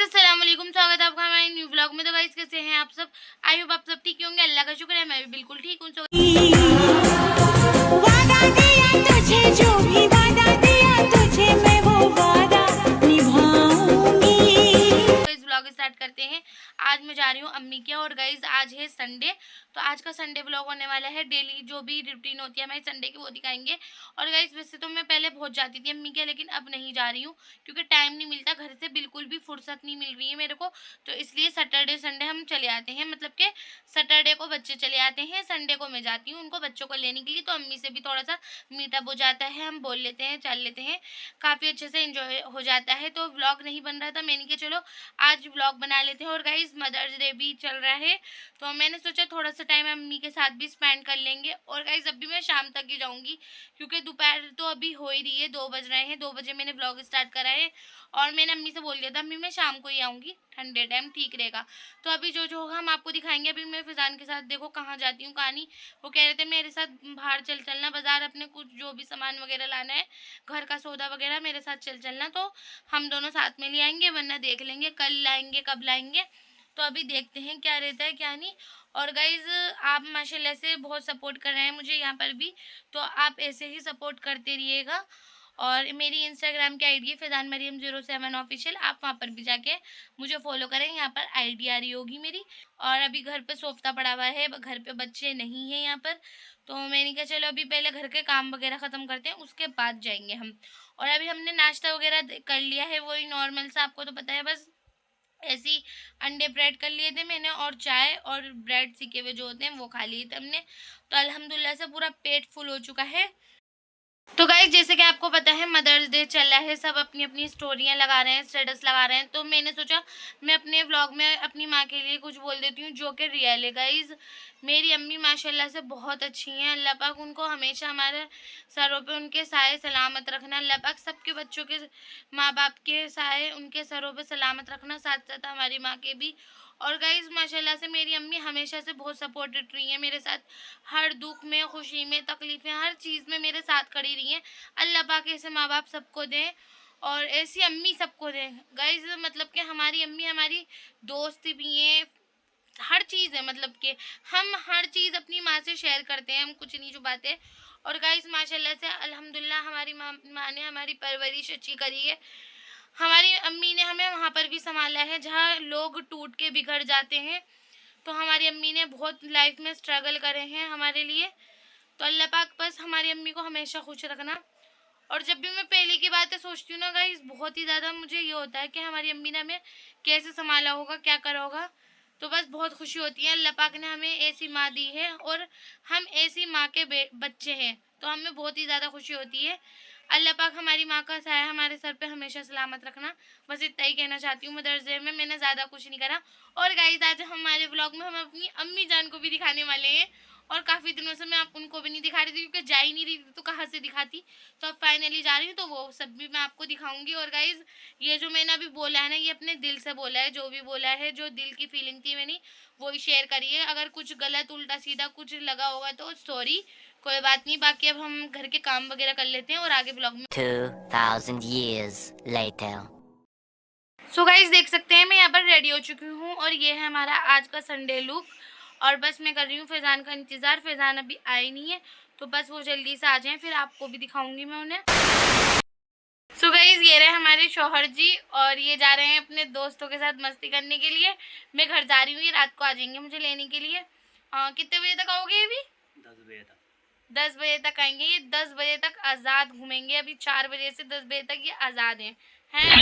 अस्सलाम वालेकुम, स्वागत है आपका हमारे न्यू व्लॉग में। तो गाइस कैसे हैं आप सब? आई होप आप सब ठीक होंगे। अल्लाह का शुक्र है, मैं भी बिल्कुल ठीक हूँ। वादा दिया तुझे, जो भी वादा दिया तुझे, मैं वो वादा निभाऊंगी। इस व्लॉग स्टार्ट करते हैं। आज मैं जा रही हूँ अम्मी के, और गाइस आज है संडे, तो आज का संडे व्लॉग होने वाला है। डेली जो भी रूटीन होती है हमारी संडे की वो दिखाएंगे। और गाइस वैसे तो मैं पहले बहुत जाती थी अम्मी के, लेकिन अब नहीं जा रही हूँ क्योंकि टाइम नहीं मिलता, घर से बिल्कुल भी फुर्सत नहीं मिल रही है मेरे को। तो इसलिए सैटरडे संडे हम चले आते हैं, मतलब कि सैटरडे को बच्चे चले आते हैं, संडे को मैं जाती हूँ उनको बच्चों को लेने के लिए। तो अम्मी से भी थोड़ा सा मीटअप हो जाता है, हम बोल लेते हैं, चल लेते हैं, काफ़ी अच्छे से इंजॉय हो जाता है। तो व्लॉग नहीं बन रहा था, मैंने कहा चलो आज व्लॉग बना लेते हैं। और गाइस मदर्स डे भी चल रहा है, तो मैंने सोचा थोड़ा सा टाइम अम्मी के साथ भी स्पेंड कर लेंगे। और गाइस अभी मैं शाम तक ही जाऊंगी क्योंकि दोपहर तो अभी हो ही रही है, 2 बज रहे हैं। 2 बजे मैंने व्लॉग स्टार्ट करा है, और मैंने अम्मी से बोल दिया था अम्मी मैं शाम को ही आऊँगी, ठंडे टाइम ठीक रहेगा। तो अभी जो जो होगा हम आपको दिखाएंगे। अभी मैं फिजान के साथ देखो कहाँ जाती हूँ कहाँ नहीं। वो कह रहे थे मेरे साथ बाहर चलना बाजार, अपने कुछ जो भी सामान वगैरह लाना है, घर का सौदा वगैरह, मेरे साथ चलना। तो हम दोनों साथ में ले आएंगे, वरना देख लेंगे कल लाएंगे कब लाएंगे। तो अभी देखते हैं क्या रहता है क्या नहीं। और गाइज़ आप माशाल्लाह से बहुत सपोर्ट कर रहे हैं मुझे यहाँ पर भी, तो आप ऐसे ही सपोर्ट करते रहिएगा। और मेरी इंस्टाग्राम की आईडी है फैज़ान मरियम 07 ऑफिशियल, आप वहाँ पर भी जाके मुझे फॉलो करें, यहाँ पर आईडी आ रही होगी मेरी। और अभी घर पे सोफता पड़ा हुआ है, घर पे बच्चे नहीं हैं यहाँ पर, तो मैंने कहा चलो अभी पहले घर के काम वगैरह ख़त्म करते हैं, उसके बाद जाएंगे हम। और अभी हमने नाश्ता वगैरह कर लिया है, वही नॉर्मल सा, आपको तो पता है, बस ऐसी अंडे ब्रेड कर लिए थे मैंने, और चाय और ब्रेड सीखे हुए जो होते हैं वो खा लिए थे हमने। तो अल्हम्दुलिल्लाह से पूरा पेट फुल हो चुका है। तो गाइस जैसे कि आपको पता है मदर्स डे चल रहा है, सब अपनी अपनी स्टोरियां लगा रहे हैं, स्टेटस लगा रहे हैं। तो मैंने सोचा मैं अपने व्लॉग में अपनी माँ के लिए कुछ बोल देती हूँ जो कि रियल है। गाइस मेरी अम्मी माशाल्लाह से बहुत अच्छी हैं, अल्लाह पाक उनको हमेशा हमारे सरों पे उनके साए सलामत रखना। अल्लाह पाक सबके बच्चों के माँ बाप के साए उनके सरों पे सलामत रखना, साथ साथ हमारी माँ के भी। और गाइज़ माशाल्लाह से मेरी अम्मी हमेशा से बहुत सपोर्टेड रही हैं मेरे साथ, हर दुख में, खुशी में, तकलीफ़ में, हर चीज़ में मेरे साथ खड़ी रही हैं। अल्लाह पाक ऐसे माँ बाप सबको दें और ऐसी अम्मी सबको दें। गाइज़ मतलब कि हमारी अम्मी हमारी दोस्त भी हैं, हर चीज़ है, मतलब कि हम हर चीज़ अपनी माँ से शेयर करते हैं, हम कुछ नहीं छुपाते। और गाइज़ माशाल्लाह से अल्हम्दुलिल्लाह हमारी माँ ने हमारी परवरिश अच्छी करी है। हमारी अम्मी ने हमें वहाँ पर भी संभाला है जहाँ लोग टूट के बिगड़ जाते हैं। तो हमारी अम्मी ने बहुत लाइफ में स्ट्रगल करे हैं हमारे लिए। तो अल्लाह पाक बस हमारी अम्मी को हमेशा खुश रखना। और जब भी मैं पहले की बातें सोचती हूँ ना गाइस, बहुत ही ज़्यादा मुझे ये होता है कि हमारी अम्मी ने हमें कैसे संभाला होगा, क्या करा होगा। तो बस बहुत खुशी होती है, अल्लाह पाक ने हमें ऐसी माँ दी है और हम ऐसी माँ के बच्चे हैं, तो हमें बहुत ही ज़्यादा खुशी होती है। अल्लाह पाक हमारी माँ का साया हमारे सर पे हमेशा सलामत रखना, बस इतना ही कहना चाहती हूँ। मदर्स डे में मैंने ज़्यादा कुछ नहीं करा। और गाइस आज हमारे व्लॉग में हम अपनी अम्मी जान को भी दिखाने वाले हैं, और काफ़ी दिनों से मैं आप उनको भी नहीं दिखा रही थी क्योंकि जा ही नहीं रही थी, तो कहाँ से दिखाती। तो अब फाइनली जा रही हूँ, तो वो सब भी मैं आपको दिखाऊंगी। और गाइज ये जो मैंने अभी बोला है ना, ये अपने दिल से बोला है, जो भी बोला है, जो दिल की फीलिंग थी मैंने वही शेयर करी है। अगर कुछ गलत उल्टा सीधा कुछ लगा होगा तो सॉरी, कोई बात नहीं। बाकी अब हम घर के काम वगैरह कर लेते हैं और आगे ब्लॉग में 2000 years later. सो गाइज देख सकते हैं मैं यहाँ पर रेडी हो चुकी हूँ, और ये है हमारा आज का संडे लुक। और बस मैं कर रही हूँ फैज़ान का इंतज़ार, फैज़ान अभी आई नहीं है, तो बस वो जल्दी से आ जाएं, फिर आपको भी दिखाऊंगी मैं उन्हें। सो गाइज ये रहे हमारे शौहर जी, और ये जा रहे हैं अपने दोस्तों के साथ मस्ती करने के लिए। मैं घर जा रही हूँ, ये रात को आ जाएंगे मुझे लेने के लिए। कितने बजे तक आओगे? अभी 10 बजे तक। 10 बजे तक आएंगे ये, 10 बजे तक आज़ाद घूमेंगे। अभी 4 बजे से 10 बजे तक ये आज़ाद हैं टाइम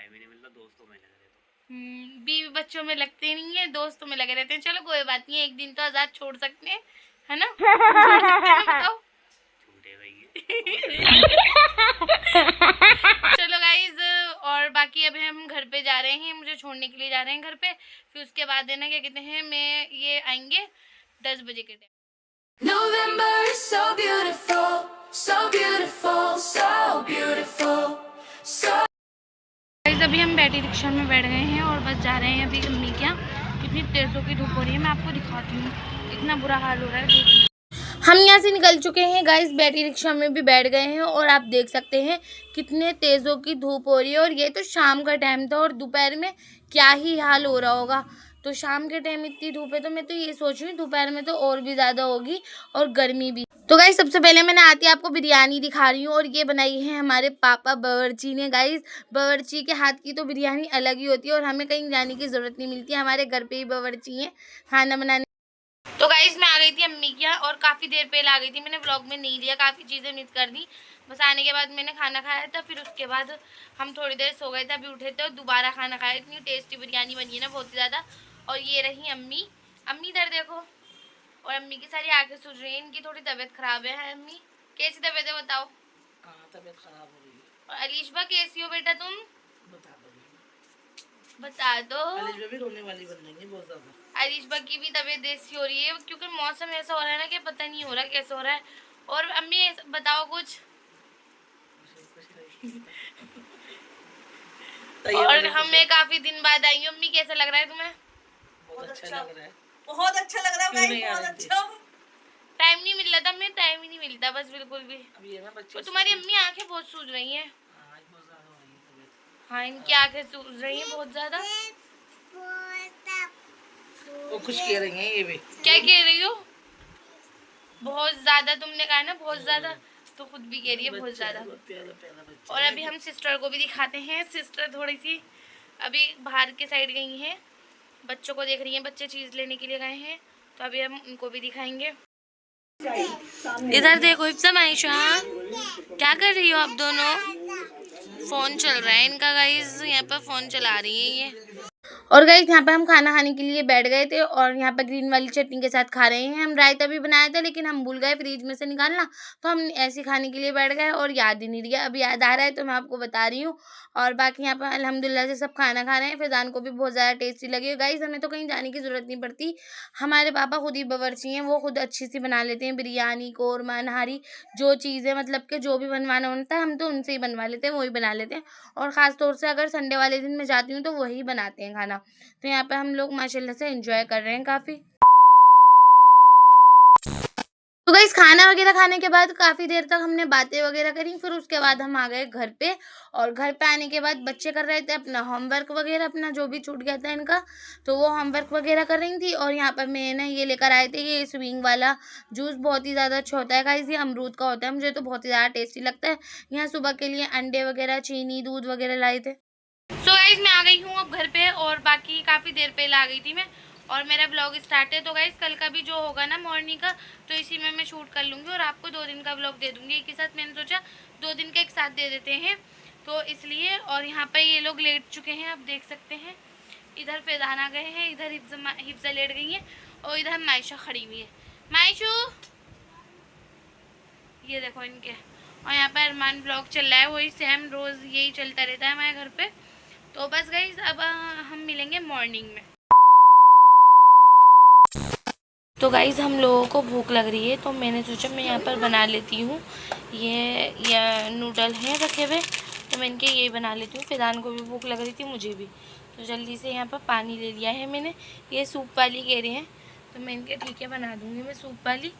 ही नहीं मिलता, दोस्तों में लगे रहते। बीवी बच्चों में लगते नहीं है, दोस्तों में लगे रहते हैं। चलो कोई बात नहीं, एक दिन तो आज़ाद छोड़ सकते हैं, है ना? छोड़ सकते हैं, बताओ। छूटे भाई चलो गाइज, और बाकी अभी हम घर पे जा रहे हैं, मुझे छोड़ने के लिए जा रहे हैं घर पे। फिर उसके बाद है ना क्या कहते हैं, मैं ये आएंगे 10 बजे के time. November is so beautiful, so beautiful, so beautiful, so. Guys अभी हम बैटरी रिक्शा में बैठ गए हैं और बस जा रहे हैं अभी अम्मी के यहाँ। इतनी तेज़ों की धूप हो रही है, मैं आपको दिखाती हूँ, इतना बुरा हाल हो रहा है। हम यहाँ से निकल चुके हैं गाइस, बैटरी रिक्शा में भी बैठ गए हैं और आप देख सकते हैं कितने तेज़ों की धूप हो रही है। और ये तो शाम का टाइम था और दोपहर में क्या ही हाल हो रहा होगा। तो शाम के टाइम इतनी धूप है तो मैं तो ये सोच रही हूँ दोपहर में तो और भी ज़्यादा होगी और गर्मी भी। तो गाइस सबसे पहले मैंने आती आपको बिरयानी दिखा रही हूँ और ये बनाई है हमारे पापा बावर्ची ने। गाइस बावर्ची के हाथ की तो बिरयानी अलग ही होती है और हमें कहीं जाने की ज़रूरत नहीं मिलती, हमारे घर पे ही बावर्ची हैं खाना बनाने। तो गाइस मैं आ गई थी अम्मी के यहाँ और काफ़ी देर पहले आ गई थी, मैंने व्लॉग में नहीं लिया, काफ़ी चीज़ें मिस कर दी। बस आने के बाद मैंने खाना खाया था, फिर उसके बाद हम थोड़ी देर सो गए थे, अभी उठे थे और दोबारा खाना खाया। इतनी टेस्टी बिरयानी बनी है ना, बहुत ही ज़्यादा। और ये रही अम्मी, अम्मी इधर देखो। और अम्मी की सारी आंखें सूझ रही हैं, इनकी थोड़ी तबीयत ख़राब है। अम्मी कैसी तबीयत है बताओ? हाँ तबीयत खराब हो रही है। और अलीशबा कैसी हो बेटा तुम? बता दो बता दो। अलीशबा भी रोने वाली बन रही है बहुत ज्यादा। अलीशबा की भी तबीयत ऐसी हो रही है क्योंकि मौसम ऐसा हो रहा है ना कि पता नहीं हो रहा कैसे हो रहा है। और अम्मी बताओ कुछ। और हमें काफी दिन बाद आई हूँ। अम्मी कैसा लग रहा है तुम्हें? बहुत अच्छा लग रहा है। बहुत अच्छा लग रहा है भाई, बहुत अच्छा। टाइम नहीं मिल रहा था, हमें टाइम ही नहीं मिलता बस बिल्कुल भी। अभी है ना बच्चे। और तुम्हारी अम्मी आंखें बहुत सूज रही हैं। आज बहुत ज्यादा हो रही है तबीयत। हाँ इनकी आंखें सूज रही हैं बहुत ज्यादा। वो कुछ कह रही हैं ये भी। क्या कह रही हो? बहुत ज्यादा तुमने कहा ना, बहुत ज्यादा, तो खुद भी कह रही है बहुत ज्यादा। और अभी हम सिस्टर को भी दिखाते हैं। सिस्टर थोड़ी सी अभी बाहर के साइड गई हैं, बच्चों को देख रही हैं, बच्चे चीज़ लेने के लिए गए हैं, तो अभी हम उनको भी दिखाएंगे। इधर देखो इफ्सा माइशा, क्या कर रही हो आप दोनों? फ़ोन चल रहा है इनका गाइस, यहाँ पर फ़ोन चला रही है ये। और गाइस यहाँ पे हम खाना खाने के लिए बैठ गए थे और यहाँ पे ग्रीन वाली चटनी के साथ खा रहे हैं। हम रायता भी बनाया था लेकिन हम भूल गए फ्रिज में से निकालना, तो हम ऐसे खाने के लिए बैठ गए और याद ही नहीं रहा। अभी याद आ रहा है तो मैं आपको बता रही हूँ। और बाकी यहाँ पर अल्हम्दुलिल्लाह से सब खाना खा रहे हैं। फैज़ान को भी बहुत ज़्यादा टेस्टी लगी। गाइस हमें तो कहीं जाने की ज़रूरत नहीं पड़ती, हमारे पापा खुद ही बावर्ची हैं, वो खुद अच्छी सी बना लेते हैं बिरयानी, कौरमा, नहारी, जो चीज़ें मतलब कि जो भी बनवाना होता है हम तो उनसे ही बनवा लेते हैं, वही बना लेते हैं। और ख़ास तौर से अगर संडे वाले दिन मैं जाती हूँ तो वही बनाते हैं खाना। तो यहाँ पे हम लोग माशाल्लाह से एंजॉय कर रहे हैं काफ़ी। तो गाइस खाना वगैरह खाने के बाद काफ़ी देर तक हमने बातें वगैरह करी, फिर उसके बाद हम आ गए घर पे। और घर पे आने के बाद बच्चे कर रहे थे अपना होमवर्क वगैरह, अपना जो भी छूट गया था इनका, तो वो होमवर्क वगैरह कर रही थी। और यहाँ पर मैंने ये लेकर आए थे, ये स्विंग वाला जूस बहुत ही ज़्यादा अच्छा होता है गाइस, ये अमरूद का होता है, मुझे तो बहुत ही ज़्यादा टेस्टी लगता है। यहाँ सुबह के लिए अंडे वगैरह, चीनी, दूध वगैरह लाए थे। सो गाइस मैं आ गई हूँ अब घर पे और बाकी काफ़ी देर पहले आ गई थी मैं और मेरा ब्लॉग स्टार्ट है। तो गाइस कल का भी जो होगा ना मॉर्निंग का, तो इसी में मैं शूट कर लूँगी और आपको 2 दिन का ब्लॉग दे दूँगी एक ही साथ। मैंने सोचा 2 दिन का एक साथ दे देते हैं तो इसलिए। और यहाँ पे ये लोग लेट चुके हैं, आप देख सकते हैं। इधर फैज़ान आ गए हैं, इधर हिफ्ज़ा लेट गई है और इधर मायशा खड़ी हुई है। मायशू ये देखो इनके। और यहाँ पर अरमान ब्लॉग चल रहा है, वही सेम रोज़ यही चलता रहता है हमारे घर पे। तो बस गाइस अब हम मिलेंगे मॉर्निंग में। तो गाइस हम लोगों को भूख लग रही है तो मैंने सोचा मैं यहाँ पर बना लेती हूँ। ये नूडल हैं रखे हुए तो मैं इनके यही बना लेती हूँ। फैज़ान को भी भूख लग रही थी, मुझे भी, तो जल्दी से यहाँ पर पानी ले लिया है मैंने। ये सूप वाली कह रहे हैं तो मैं इनके ठीक है बना दूँगी मैं सूप वाली।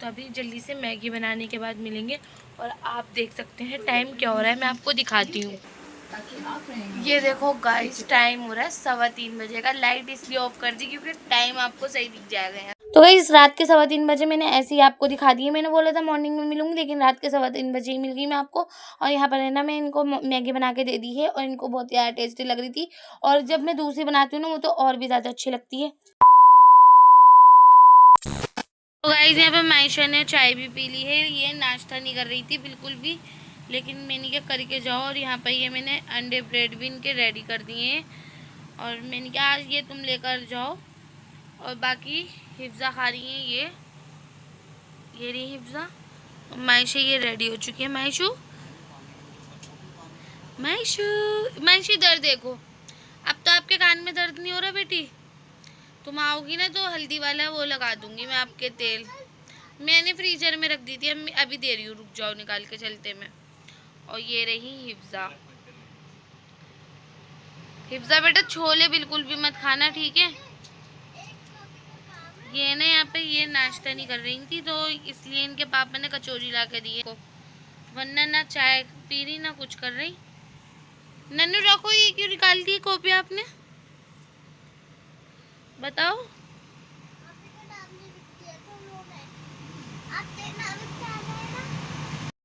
तो अभी जल्दी से मैगी बनाने के बाद मिलेंगे। और आप देख सकते हैं टाइम क्या हो रहा है, मैं आपको दिखाती हूँ। ये देखो गाइस टाइम हो रहा है 3:15 बजे का। लाइट इसलिए ऑफ कर दी क्योंकि टाइम आपको सही दिख जाएगा यहाँ। तो गाइस रात के 3:15 बजे मैंने ऐसे ही आपको दिखा दी है। मैंने बोला था मॉर्निंग में मिलूंगी लेकिन रात के 3:15 बजे ही मिल गई मैं आपको। और यहाँ पर है ना मैं इनको मैगी बना के दे दी है और इनको बहुत ज़्यादा टेस्टी लग रही थी। और जब मैं दूसरी बनाती हूँ ना वो तो और भी ज़्यादा अच्छी लगती है। तो गाइस यहाँ पे मायशा ने चाय भी पी ली है, ये नाश्ता नहीं कर रही थी बिल्कुल भी, लेकिन मैंने क्या करके जाओ। और यहाँ पर ये मैंने अंडे ब्रेड भी इनके रेडी कर दिए हैं और मैंने कहा आज ये तुम लेकर जाओ। और बाकी हिफ्ज़ा खा रही हैं ये रही हिफ्ज़ा। और मायशा ये रेडी हो चुकी है। मायशू दर्द देखो, अब तो आपके कान में दर्द नहीं हो रहा बेटी। तुम आओगी ना तो हल्दी वाला वो लगा दूंगी मैं आपके तेल। मैंने फ्रीजर में रख दी थी, अभी दे रही हूँ, रुक जाओ निकाल के चलते में। और ये रही हिफ्ज़ा बेटा छोले बिल्कुल भी मत खाना ठीक है। ये ना यहाँ पे ये नाश्ता नहीं कर रही थी, तो इसलिए इनके पापा ने कचौरी ला के दी है, वरना ना चाय पी रही ना कुछ कर रही। नन्नू रखो, ये क्यों निकाल दी कॉपी आपने, बताओ।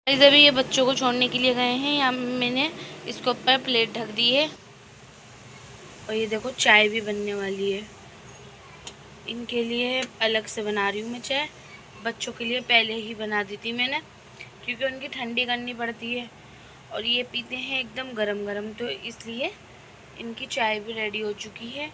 गाइस अभी ये बच्चों को छोड़ने के लिए गए हैं, यहाँ मैंने इसके ऊपर प्लेट ढक दी है और ये देखो चाय भी बनने वाली है। इनके लिए अलग से बना रही हूँ मैं चाय, बच्चों के लिए पहले ही बना दी थी मैंने, क्योंकि उनकी ठंडी करनी पड़ती है और ये पीते हैं एकदम गरम गरम, तो इसलिए इनकी चाय भी रेडी हो चुकी है।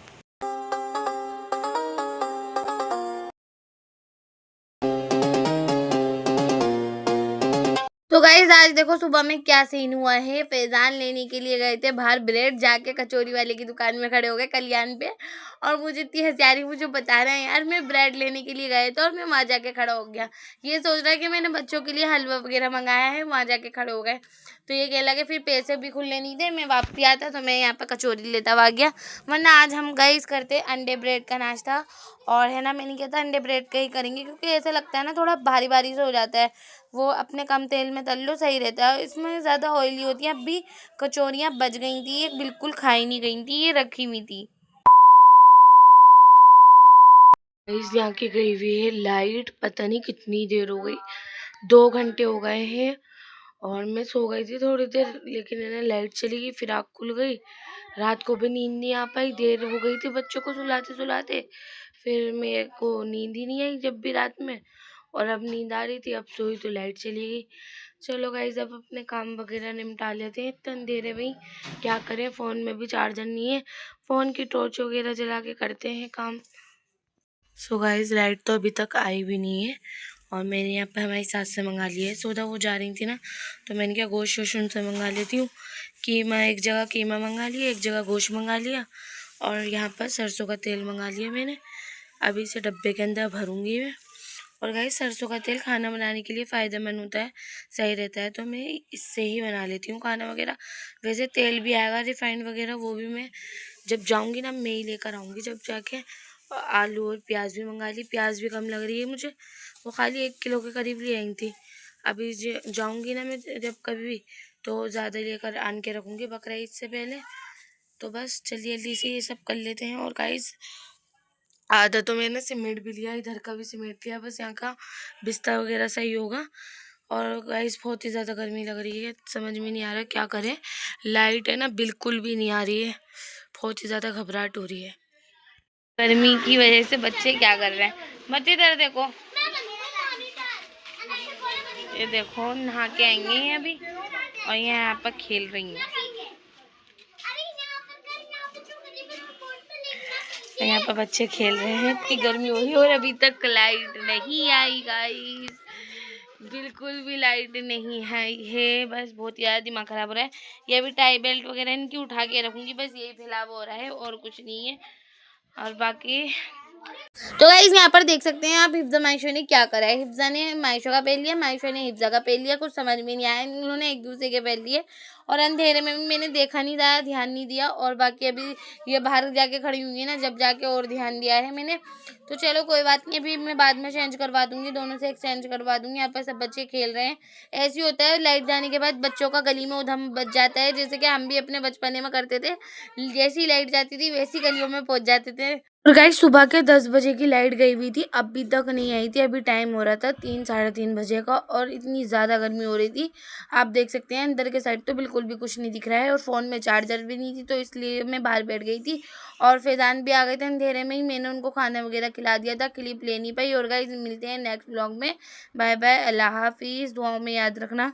तो गाइस आज देखो सुबह में क्या सीन हुआ है। फैजान लेने के लिए गए थे बाहर ब्रेड, जाके कचौरी वाले की दुकान में खड़े हो गए कल्याण पे, और मुझे इतनी हंसी आ रही, मुझे बता रहे हैं यार मैं ब्रेड लेने के लिए गए थे और मैं वहाँ जाके खड़ा हो गया। ये सोच रहा है कि मैंने बच्चों के लिए हलवा वगैरह मंगाया है, वहाँ जाके खड़े हो गए। तो ये कह लगे फिर पैसे भी खुलने नहीं थे, मैं वापसी आता तो मैं यहाँ पर कचौरी लेता हुआ गया। वरना आज हम गाइस करते अंडे ब्रेड का नाश्ता, और है ना मैंने कहा था अंडे ब्रेड का ही करेंगे, क्योंकि ऐसा लगता है ना थोड़ा भारी भारी से हो जाता है, वो अपने कम तेल में तल लो सही रहता है, इसमें ज़्यादा ऑयली होती है। अब भी कचौरियाँ बच गई थी, एक बिल्कुल खाई नहीं गई थी, ये रखी हुई थी। इस यहाँ की गई हुई है लाइट, पता नहीं कितनी देर हो गई, 2 घंटे हो गए हैं, और मैं सो गई थी थोड़ी देर, लेकिन है ना लाइट चली गई, फिर आँख खुल गई। रात को भी नींद नहीं आ पाई, देर हो गई थी बच्चों को सुलाते सुलाते, फिर मेरे को नींद ही नहीं आई जब भी रात में, और अब नींद आ रही थी, अब सोई तो लाइट चली गई। चलो गाइस अब अपने काम वगैरह निपटा लेते हैं, इतने अंधेरे में क्या करें, फ़ोन में भी चार्जर नहीं है, फ़ोन की टॉर्च वगैरह जला के करते हैं काम। सो गाइस लाइट तो अभी तक आई भी नहीं है, और मैंने यहाँ पर हमारी सास से मंगा लिया है सौदा, वो जा रही थी ना, तो मैंने क्या गोश्त वोश्त उनसे मंगा लेती हूँ। कीमा एक जगह कीमा मंगा लिया, एक जगह गोश्त मंगा लिया, और यहाँ पर सरसों का तेल मंगा लिया मैंने, अभी इसे डब्बे के अंदर भरूँगी मैं। और गाइस सरसों का तेल खाना बनाने के लिए फ़ायदेमंद होता है, सही रहता है, तो मैं इससे ही बना लेती हूँ खाना वगैरह। वैसे तेल भी आएगा रिफाइंड वगैरह, वो भी मैं जब जाऊँगी ना मैं ही लेकर आऊँगी जब जाके। आलू और प्याज भी मंगा ली, प्याज भी कम लग रही है मुझे, वो खाली 1 किलो के करीब ले आई थी। अभी जाऊँगी ना मैं जब कभी भी, तो ज़्यादा लेकर आन के रखूँगी बकरा ईद से पहले। तो बस चलिए जल्दी से ये सब कर लेते हैं। और गाइस आधा तो मैंने सीमेंट भी लिया, इधर का भी सीमेंट लिया, बस यहाँ का बिस्तर वगैरह सही होगा। और गाइस बहुत ही ज़्यादा गर्मी लग रही है, समझ में नहीं आ रहा क्या करें, लाइट है ना बिल्कुल भी नहीं आ रही है, बहुत ही ज़्यादा घबराहट हो रही है गर्मी की वजह से। बच्चे क्या कर रहे हैं, बच्चे इधर देखो, ये देखो नहा के आएंगे हैं अभी, और ये यहाँ पर खेल रही हैं। यहाँ पर बच्चे खेल रहे हैं, इतनी गर्मी हो रही है, और अभी तक लाइट नहीं आई गाइस, बिल्कुल भी लाइट नहीं आई है, बस बहुत ज़्यादा दिमाग ख़राब हो रहा है। ये अभी टाई बेल्ट वगैरह इनकी उठा के रखूँगी, बस यही फैलाव हो रहा है और कुछ नहीं है। और बाकी तो गाइस यहाँ पर देख सकते हैं आप, हिफ्जा मायशा ने क्या करा है, हिफ्जा ने मायशा का पहन लिया, मायशा ने हिफ्जा का पहन लिया, कुछ समझ में नहीं आया, इन्होंने एक दूसरे के पहन लिए, और अंधेरे में भी मैंने देखा नहीं था, ध्यान नहीं दिया, और बाकी अभी ये बाहर जाके खड़ी हुई है ना, जब जाके और ध्यान दिया है मैंने। तो चलो कोई बात नहीं, अभी मैं बाद में चेंज करवा दूंगी, दोनों से एक्सचेंज करवा दूंगी। यहाँ पर सब बच्चे खेल रहे हैं, ऐसे ही होता है लाइट जाने के बाद बच्चों का गली में उधम बच जाता है, जैसे कि हम भी अपने बचपने में करते थे, जैसी लाइट जाती थी वैसी गलियों में पहुंच जाते थे। और गाइस सुबह के 10 बजे की लाइट गई हुई थी, अभी तक नहीं आई थी, अभी टाइम हो रहा था 3 साढ़े 3 बजे का, और इतनी ज़्यादा गर्मी हो रही थी, आप देख सकते हैं अंदर के साइड तो बिल्कुल भी कुछ नहीं दिख रहा है, और फ़ोन में चार्जर भी नहीं थी, तो इसलिए मैं बाहर बैठ गई थी। और फैजान भी आ गए थे अंधेरे में ही, मैंने उनको खाना वगैरह खिला दिया था, क्लिप ले नहीं पाई। और गाइस मिलते हैं नेक्स्ट व्लॉग में, बाय बाय, अल्लाह हाफिज़, दुआओं में याद रखना।